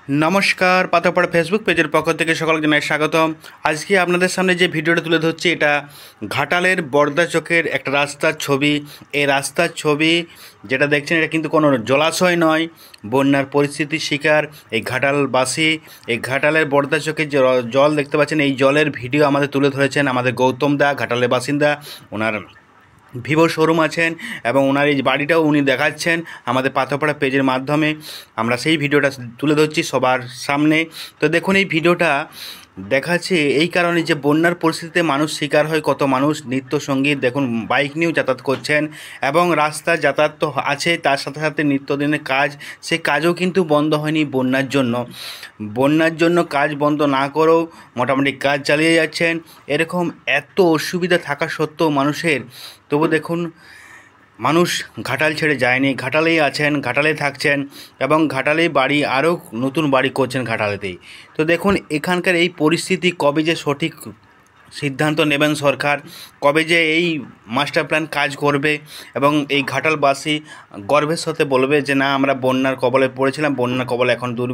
नमस्कार पातापाड़ा Facebook pager पक्ष থেকে সকলকে জানাই স্বাগতম। আজকে আপনাদের সামনে যে ভিডিওটা তুলে ধরছি এটা ঘাটালের বর্দা চকের একটা রাস্তার ছবি। এই রাস্তার ছবি যেটা দেখছেন এটা কিন্তু কোনো জলাশয় নয়, বন্যার পরিস্থিতির শিকার এই ঘাটালবাসী। এই ঘাটালের বর্দা চকের যে জল দেখতে পাচ্ছেন, এই জলের ভিডিও আমাদের তুলে ধরেছেন আমাদের গৌতম দা, ঘাটালের বাসিন্দা। ওনার ভিভো শোরুম আছেন এবং ওনার এই বাড়িটাও উনি দেখাচ্ছেন আমাদের পাতাপাড়া পেজের মাধ্যমে। আমরা সেই ভিডিওটা তুলে ধরছি সবার সামনে। তো দেখুন, এই ভিডিওটা দেখাচ্ছে এই কারণে যে বন্যার পরিস্থিতিতে মানুষ শিকার হয়, কত মানুষ নিত্য সঙ্গীত দেখুন বাইক নিয়েও যাতায়াত করছেন এবং রাস্তা যাতায়াত তো আছে, তার সাথে সাথে নিত্যদিনের কাজ, সে কাজও কিন্তু বন্ধ হয়নি বন্যার জন্য কাজ বন্ধ না করেও মোটামুটি কাজ চালিয়ে যাচ্ছেন। এরকম এত অসুবিধা থাকা সত্ত্বেও মানুষের, তবু দেখুন মানুষ ঘাটাল ছেড়ে যায়নি, ঘাটালেই আছেন, ঘাটালেই থাকছেন এবং ঘাটালেই বাড়ি, আরও নতুন বাড়ি করছেন ঘাটালেতেই। তো দেখুন এখানকার এই পরিস্থিতি, কবে যে সঠিক সিদ্ধান্ত নেবেন সরকার, কবে যে এই মাস্টার প্ল্যান কাজ করবে এবং এই ঘাটালবাসী গর্বের সাথে বলবে যে না, আমরা বন্যার কবলে পড়েছিলাম, বন্যার কবলে এখন দূর